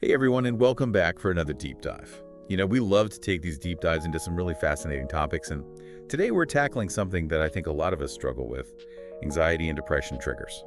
Hey everyone, and welcome back for another deep dive. We love to take these deep dives into some really fascinating topics, and today we're tackling something that I think a lot of us struggle with, anxiety and depression triggers.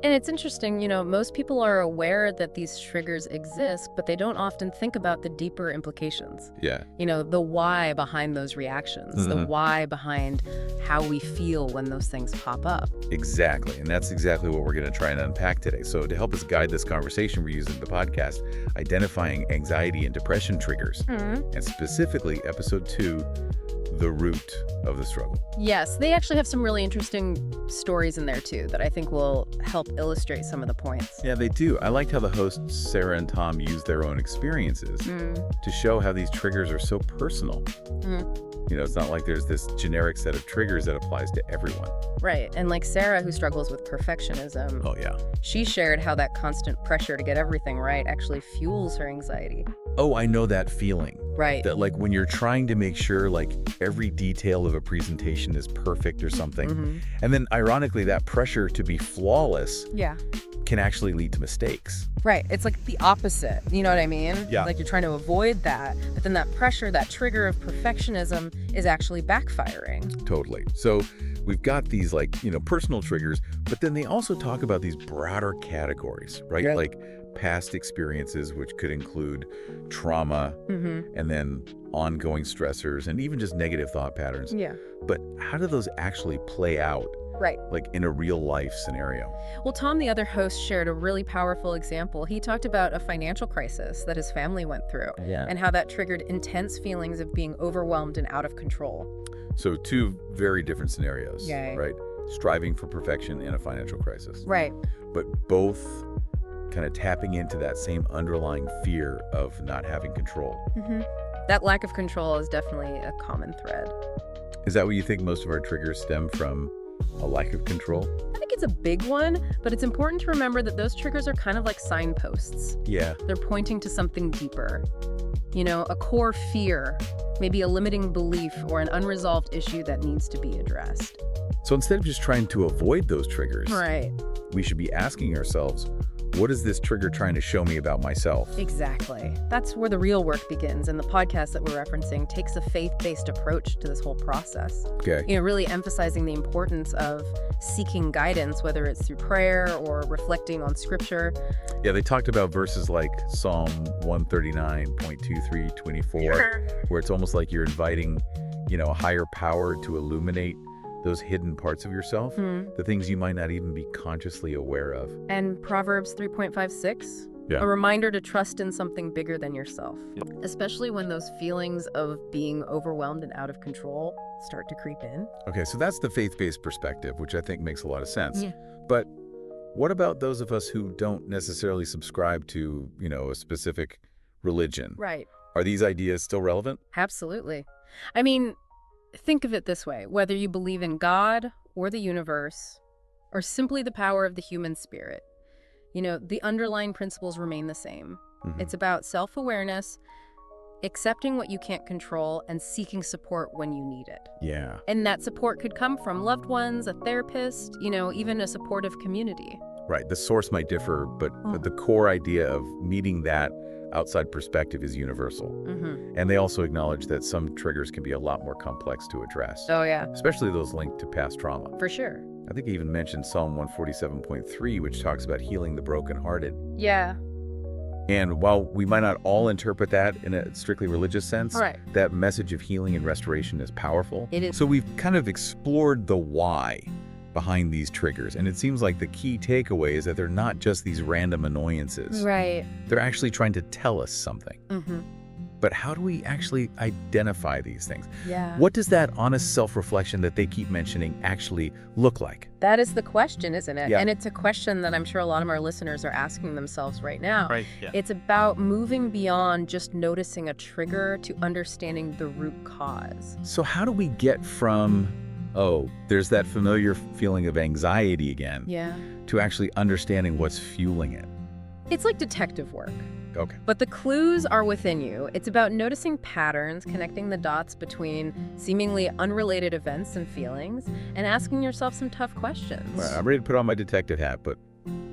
And it's interesting, most people are aware that these triggers exist, but they don't often think about the deeper implications. Yeah. The why behind those reactions, the why behind how we feel when those things pop up. Exactly, and that's exactly what we're going to try and unpack today. So to help us guide this conversation, we're using the podcast, Identifying Anxiety and Depression Triggers, and specifically Episode 2, The Root of the Struggle. Yes, they actually have some really interesting stories in there, too, that I think will help illustrate some of the points. Yeah, they do. I liked how the hosts, Sarah and Tom, use their own experiences to show how these triggers are so personal. It's not like there's this generic set of triggers that applies to everyone. Right, and like Sarah, who struggles with perfectionism. Oh, yeah. She shared how that constant pressure to get everything right actually fuels her anxiety. Oh, I know that feeling. Right. That when you're trying to make sure every detail of a presentation is perfect or something. And then ironically, that pressure to be flawless can actually lead to mistakes. Right. It's like the opposite. You know what I mean? Yeah. Like you're trying to avoid that, but then that pressure, that trigger of perfectionism is actually backfiring. Totally. So we've got these personal triggers, but then they also talk about these broader categories, right? Yeah. Like past experiences, which could include trauma and then ongoing stressors and even just negative thought patterns. Yeah. But how do those actually play out? Right. In a real life scenario? Well, Tom, the other host, shared a really powerful example. He talked about a financial crisis that his family went through and how that triggered intense feelings of being overwhelmed and out of control. So two very different scenarios, Yeah. right? Striving for perfection in a financial crisis. Right. But both kind of tapping into that same underlying fear of not having control. That lack of control is definitely a common thread. Is that what you think most of our triggers stem from? A lack of control? I think it's a big one, but it's important to remember that those triggers are kind of like signposts. Yeah. They're pointing to something deeper. A core fear, maybe a limiting belief or an unresolved issue that needs to be addressed. So instead of just trying to avoid those triggers, Right. we should be asking ourselves, what is this trigger trying to show me about myself? Exactly. That's where the real work begins, and the podcast that we're referencing takes a faith-based approach to this whole process. Okay. Really emphasizing the importance of seeking guidance, whether it's through prayer or reflecting on scripture. Yeah, they talked about verses like Psalm 139.23-24, where it's almost like you're inviting, a higher power to illuminate those hidden parts of yourself, the things you might not even be consciously aware of. And Proverbs 3.56, a reminder to trust in something bigger than yourself, especially when those feelings of being overwhelmed and out of control start to creep in. Okay, so that's the faith-based perspective, which I think makes a lot of sense. Yeah. But what about those of us who don't necessarily subscribe to, a specific religion? Right. Are these ideas still relevant? Absolutely. I mean, think of it this way. Whether you believe in God or the universe or simply the power of the human spirit, the underlying principles remain the same. It's about self-awareness, accepting what you can't control, and seeking support when you need it. Yeah. And that support could come from loved ones, a therapist, even a supportive community. Right. The source might differ, but the core idea of needing that outside perspective is universal. And they also acknowledge that some triggers can be a lot more complex to address. Oh, yeah. Especially those linked to past trauma. For sure. I think he even mentioned Psalm 147.3, which talks about healing the brokenhearted. Yeah. And while we might not all interpret that in a strictly religious sense, Right. that message of healing and restoration is powerful. It is. So we've kind of explored the why behind these triggers. And it seems like the key takeaway is that they're not just these random annoyances. Right. They're actually trying to tell us something. But how do we actually identify these things? Yeah. What does that honest self-reflection that they keep mentioning actually look like? That is the question, isn't it? Yeah. And it's a question that I'm sure a lot of our listeners are asking themselves right now. Right, yeah. It's about moving beyond just noticing a trigger to understanding the root cause. So how do we get from, oh, there's that familiar feeling of anxiety again, Yeah. to actually understanding what's fueling it? It's like detective work. Okay. But the clues are within you. It's about noticing patterns, connecting the dots between seemingly unrelated events and feelings, and asking yourself some tough questions. All right, I'm ready to put on my detective hat, but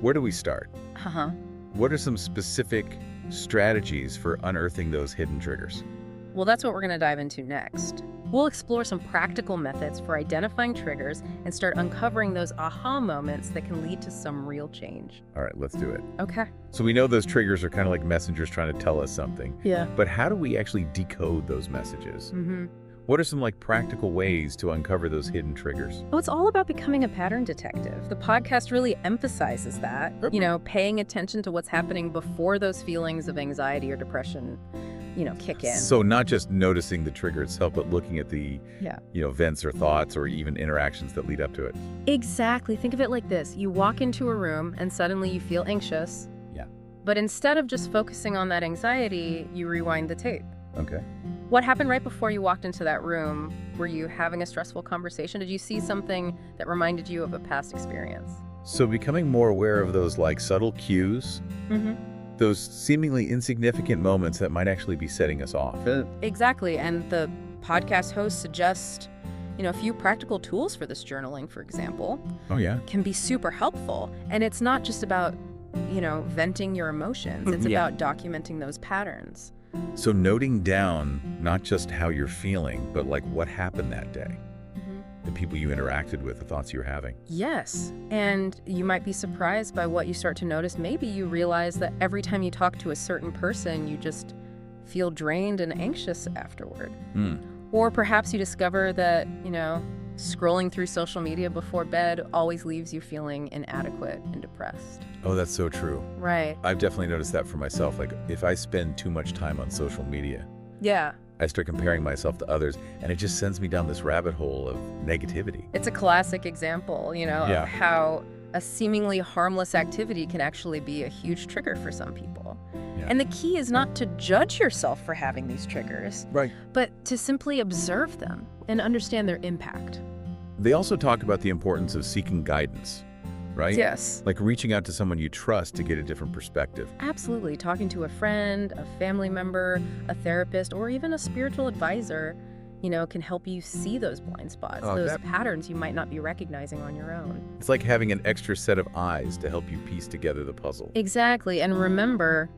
where do we start? Uh-huh. What are some specific strategies for unearthing those hidden triggers? Well, that's what we're going to dive into next. We'll explore some practical methods for identifying triggers and start uncovering those aha moments that can lead to some real change. All right, let's do it. Okay. So we know those triggers are kind of like messengers trying to tell us something. Yeah. But how do we actually decode those messages? What are some practical ways to uncover those hidden triggers? Well, it's all about becoming a pattern detective. The podcast really emphasizes that, paying attention to what's happening before those feelings of anxiety or depression, kick in. So not just noticing the trigger itself, but looking at the, events or thoughts or even interactions that lead up to it. Exactly. Think of it like this. You walk into a room and suddenly you feel anxious. Yeah. But instead of just focusing on that anxiety, you rewind the tape. Okay. What happened right before you walked into that room? Were you having a stressful conversation? Did you see something that reminded you of a past experience? So becoming more aware of those subtle cues, those seemingly insignificant moments that might actually be setting us off. Exactly. And the podcast host suggests, a few practical tools for this journaling, for example. Oh, yeah? Can be super helpful. And it's not just about, venting your emotions. It's about documenting those patterns. So noting down not just how you're feeling, but what happened that day. The people you interacted with, the thoughts you're having. Yes. And you might be surprised by what you start to notice. Maybe you realize that every time you talk to a certain person, you just feel drained and anxious afterward. Or perhaps you discover that, scrolling through social media before bed always leaves you feeling inadequate and depressed. Oh, that's so true. Right. I've definitely noticed that for myself. If I spend too much time on social media, I start comparing myself to others, and it just sends me down this rabbit hole of negativity. It's a classic example, of how a seemingly harmless activity can actually be a huge trigger for some people. Yeah. And the key is not to judge yourself for having these triggers, but to simply observe them and understand their impact. They also talk about the importance of seeking guidance, right? Yes. Like reaching out to someone you trust to get a different perspective. Absolutely. Talking to a friend, a family member, a therapist, or even a spiritual advisor, can help you see those blind spots, those patterns you might not be recognizing on your own. It's like having an extra set of eyes to help you piece together the puzzle. Exactly. And remember,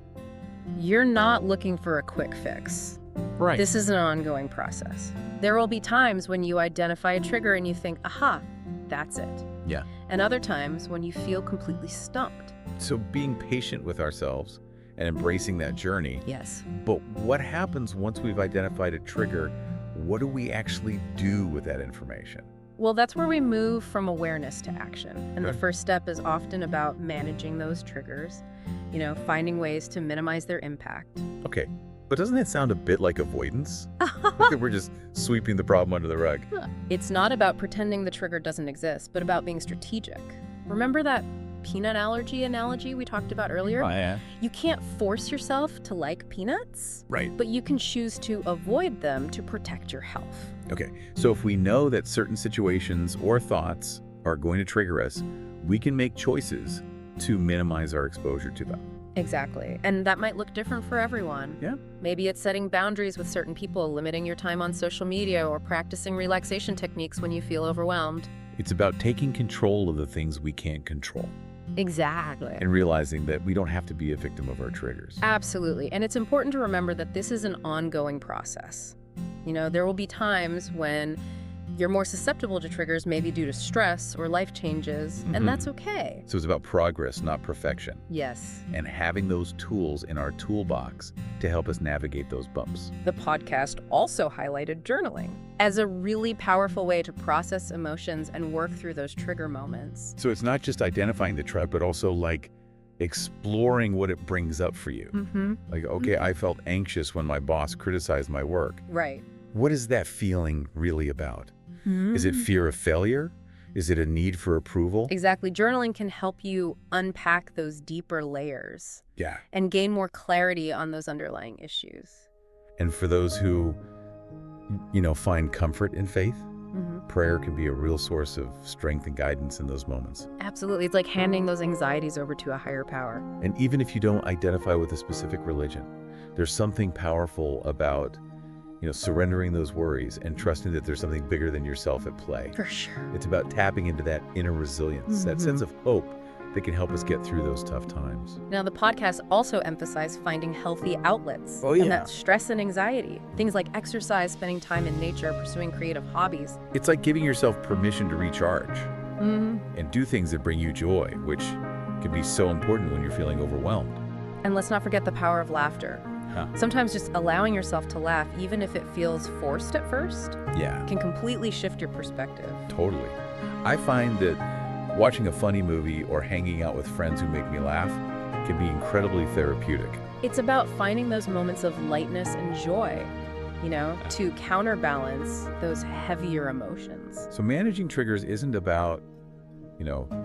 you're not looking for a quick fix. Right. This is an ongoing process. There will be times when you identify a trigger and you think, aha, that's it. Yeah. And other times when you feel completely stumped. So being patient with ourselves and embracing that journey. Yes. But what happens once we've identified a trigger? What do we actually do with that information? Well, that's where we move from awareness to action. And the first step is often about managing those triggers, finding ways to minimize their impact. Okay. But doesn't that sound a bit like avoidance? Like we're just sweeping the problem under the rug. It's not about pretending the trigger doesn't exist, but about being strategic. Remember that peanut allergy analogy we talked about earlier? Oh, yeah. You can't force yourself to like peanuts, right? But you can choose to avoid them to protect your health. Okay, so if we know that certain situations or thoughts are going to trigger us, we can make choices to minimize our exposure to them. Exactly. And that might look different for everyone. Yeah. Maybe it's setting boundaries with certain people, limiting your time on social media, or practicing relaxation techniques when you feel overwhelmed. It's about taking control of the things we can't control. Exactly. And realizing that we don't have to be a victim of our triggers. Absolutely. And it's important to remember that this is an ongoing process. There will be times when you're more susceptible to triggers, maybe due to stress or life changes, and that's okay. So it's about progress, not perfection. Yes. And having those tools in our toolbox to help us navigate those bumps. The podcast also highlighted journaling as a really powerful way to process emotions and work through those trigger moments. So it's not just identifying the trigger, but also exploring what it brings up for you. Okay, I felt anxious when my boss criticized my work. Right. What is that feeling really about? Is it fear of failure? Is it a need for approval? Exactly. Journaling can help you unpack those deeper layers. Yeah. And gain more clarity on those underlying issues. And for those who, find comfort in faith, prayer can be a real source of strength and guidance in those moments. Absolutely. It's like handing those anxieties over to a higher power. And even if you don't identify with a specific religion, there's something powerful about surrendering those worries and trusting that there's something bigger than yourself at play. For sure. It's about tapping into that inner resilience, that sense of hope that can help us get through those tough times. Now, the podcast also emphasized finding healthy outlets. Oh, yeah. And that's stress and anxiety. Things like exercise, spending time in nature, pursuing creative hobbies. It's like giving yourself permission to recharge and do things that bring you joy, which can be so important when you're feeling overwhelmed. And let's not forget the power of laughter. Sometimes just allowing yourself to laugh, even if it feels forced at first, can completely shift your perspective. Totally. I find that watching a funny movie or hanging out with friends who make me laugh can be incredibly therapeutic. It's about finding those moments of lightness and joy, to counterbalance those heavier emotions. So managing triggers isn't about,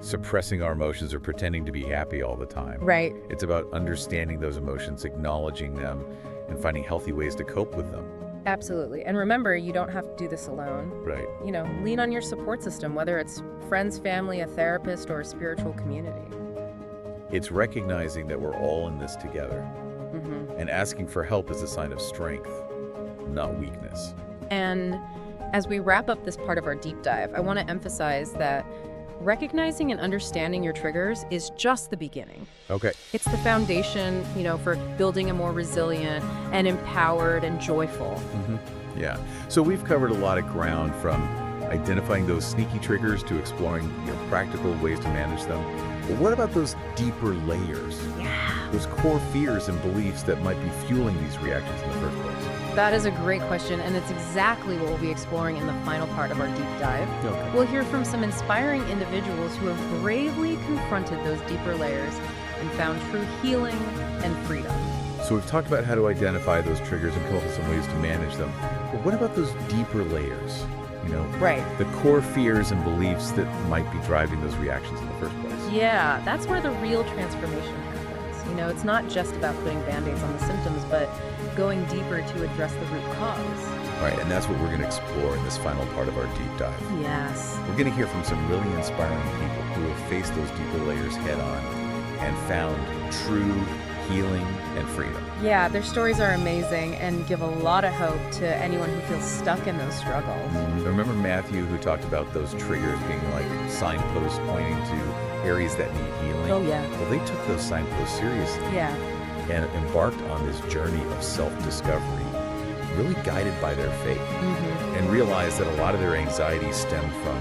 suppressing our emotions or pretending to be happy all the time. Right. It's about understanding those emotions, acknowledging them, and finding healthy ways to cope with them. Absolutely. And remember, you don't have to do this alone. Right. Lean on your support system, whether it's friends, family, a therapist, or a spiritual community. It's recognizing that we're all in this together. And asking for help is a sign of strength, not weakness. And as we wrap up this part of our deep dive, I want to emphasize that recognizing and understanding your triggers is just the beginning. Okay. It's the foundation, for building a more resilient and empowered and joyful. Yeah. So we've covered a lot of ground, from identifying those sneaky triggers to exploring practical ways to manage them. But what about those deeper layers? Yeah. Those core fears and beliefs that might be fueling these reactions in the first place? That is a great question, and it's exactly what we'll be exploring in the final part of our deep dive. Okay. We'll hear from some inspiring individuals who have bravely confronted those deeper layers and found true healing and freedom. So we've talked about how to identify those triggers and come up with some ways to manage them. But what about those deeper layers? Right. The core fears and beliefs that might be driving those reactions in the first place. Yeah, that's where the real transformation happens. It's not just about putting Band-Aids on the symptoms, but going deeper to address the root cause. Right, and that's what we're going to explore in this final part of our deep dive. Yes. We're going to hear from some really inspiring people who have faced those deeper layers head on and found true healing and freedom. Yeah, their stories are amazing and give a lot of hope to anyone who feels stuck in those struggles. Remember Matthew, who talked about those triggers being like signposts pointing to areas that need healing? Oh, yeah. Well, they took those signposts seriously. Yeah. And embarked on this journey of self-discovery, really guided by their faith, and realized that a lot of their anxieties stemmed from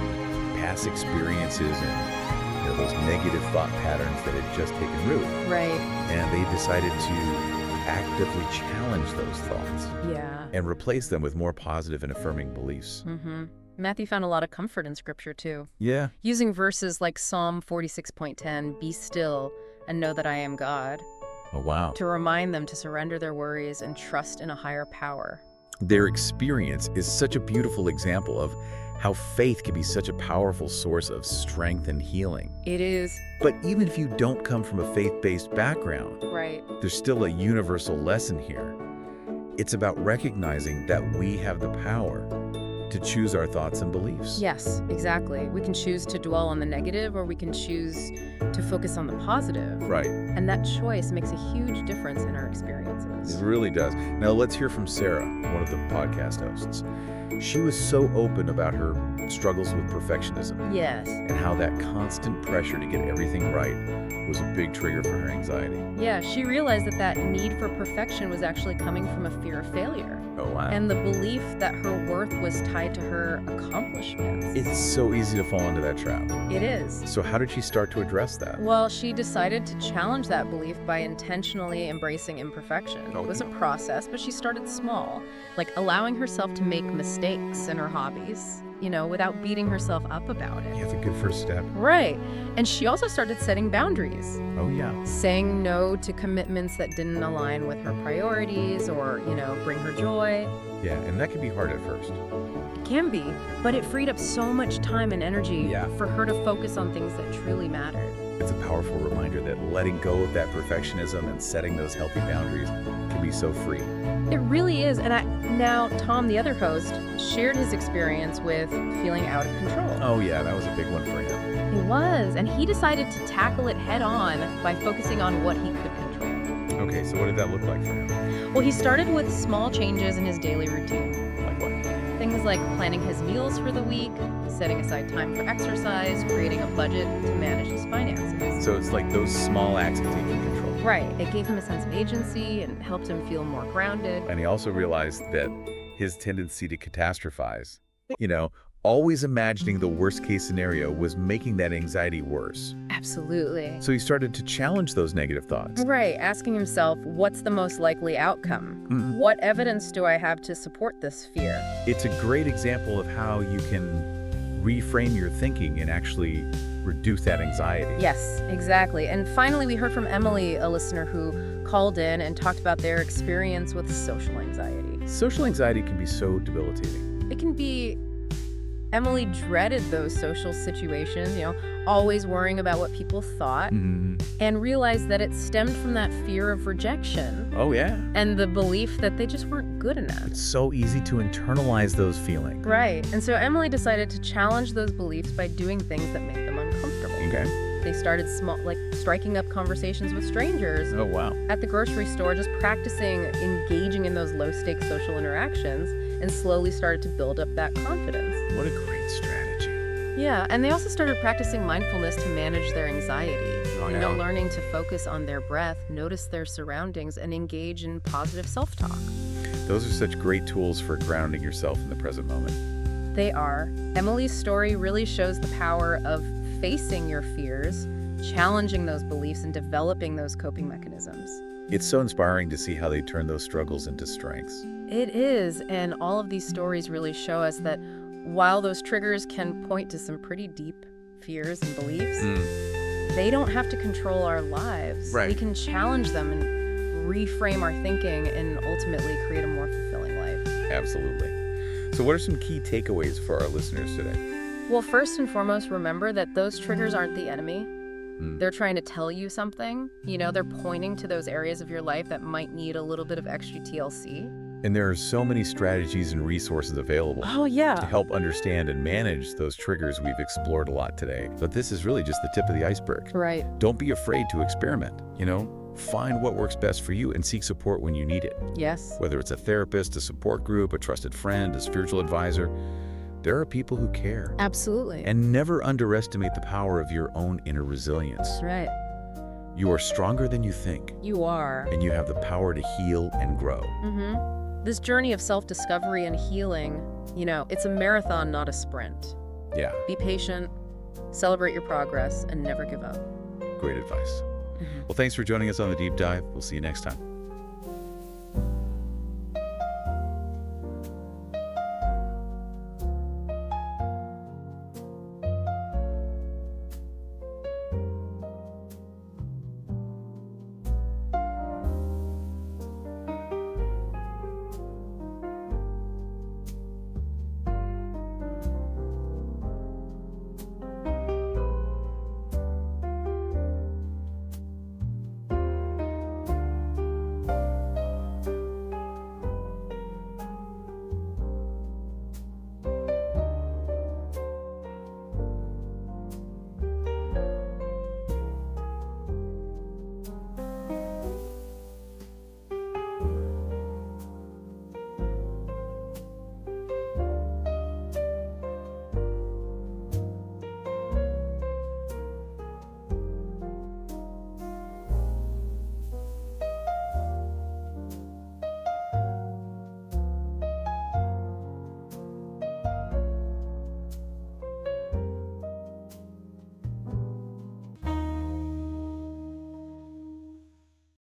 past experiences and those negative thought patterns that had just taken root. Right. And they decided to actively challenge those thoughts. Yeah. And replace them with more positive and affirming beliefs. Matthew found a lot of comfort in Scripture, too. Yeah. Using verses like Psalm 46.10, "Be still and know that I am God," Oh, wow. to remind them to surrender their worries and trust in a higher power. Their experience is such a beautiful example of how faith can be such a powerful source of strength and healing. It is. But even if you don't come from a faith-based background, Right. there's still a universal lesson here. It's about recognizing that we have the power to choose our thoughts and beliefs. Yes, exactly. We can choose to dwell on the negative, or we can choose to focus on the positive. Right. And that choice makes a huge difference in our experiences. It really does. Now let's hear from Sarah, one of the podcast hosts. She was so open about her struggles with perfectionism Yes. and how that constant pressure to get everything right was a big trigger for her anxiety. Yeah, she realized that need for perfection was actually coming from a fear of failure. Oh, wow. And the belief that her worth was tied to her accomplishments. It's so easy to fall into that trap. It is. So how did she start to address that? Well, she decided to challenge that belief by intentionally embracing imperfection. Okay. It was a process, but she started small, like allowing herself to make mistakes in her hobbies, without beating herself up about it. Yeah, that's a good first step. Right. And she also started setting boundaries, Oh, yeah. saying no to commitments that didn't align with her priorities or, bring her joy. Yeah, and that can be hard at first. It can be, but it freed up so much time and energy Yeah. for her to focus on things that truly mattered. It's a powerful reminder that letting go of that perfectionism and setting those healthy boundaries can be so free. It really is. And now Tom, the other host, shared his experience with feeling out of control. Oh, yeah, that was a big one for him. It was, and he decided to tackle it head on by focusing on what he could control. Okay, so what did that look like for him? Well, he started with small changes in his daily routine. Like what? Things like planning his meals for the week, setting aside time for exercise, creating a budget to manage his finances. So it's like those small acts of taking control. Right. It gave him a sense of agency and helped him feel more grounded. And he also realized that his tendency to catastrophize, always imagining the worst case scenario, was making that anxiety worse. Absolutely. So he started to challenge those negative thoughts. Right. Asking himself, what's the most likely outcome? What evidence do I have to support this fear? It's a great example of how you can reframe your thinking and actually reduce that anxiety. Yes, exactly. And finally, we heard from Emily, a listener who called in and talked about their experience with social anxiety. Social anxiety can be so debilitating. It can be... Emily dreaded those social situations, always worrying about what people thought, and realized that it stemmed from that fear of rejection. Oh, yeah. And the belief that they just weren't good enough. It's so easy to internalize those feelings. Right. And so Emily decided to challenge those beliefs by doing things that made them uncomfortable. Okay. They started striking up conversations with strangers. Oh, wow. At the grocery store, just practicing engaging in those low-stakes social interactions, and slowly started to build up that confidence. What a great strategy. Yeah, and they also started practicing mindfulness to manage their anxiety. Oh, yeah. Learning to focus on their breath, notice their surroundings, and engage in positive self-talk. Those are such great tools for grounding yourself in the present moment. They are. Emily's story really shows the power of facing your fears, challenging those beliefs, and developing those coping mechanisms. It's so inspiring to see how they turn those struggles into strengths. It is, and all of these stories really show us that while those triggers can point to some pretty deep fears and beliefs, they don't have to control our lives. Right. We can challenge them and reframe our thinking and ultimately create a more fulfilling life. Absolutely. So what are some key takeaways for our listeners today? Well, first and foremost, remember that those triggers aren't the enemy. They're trying to tell you something. They're pointing to those areas of your life that might need a little bit of extra TLC. And there are so many strategies and resources available to help understand and manage those triggers we've explored a lot today. But this is really just the tip of the iceberg. Right. Don't be afraid to experiment, Find what works best for you and seek support when you need it. Yes. Whether it's a therapist, a support group, a trusted friend, a spiritual advisor, there are people who care. Absolutely. And never underestimate the power of your own inner resilience. That's right. You are stronger than you think. You are. And you have the power to heal and grow. This journey of self-discovery and healing, it's a marathon, not a sprint. Yeah. Be patient, celebrate your progress, and never give up. Great advice. Well, thanks for joining us on The Deep Dive. We'll see you next time.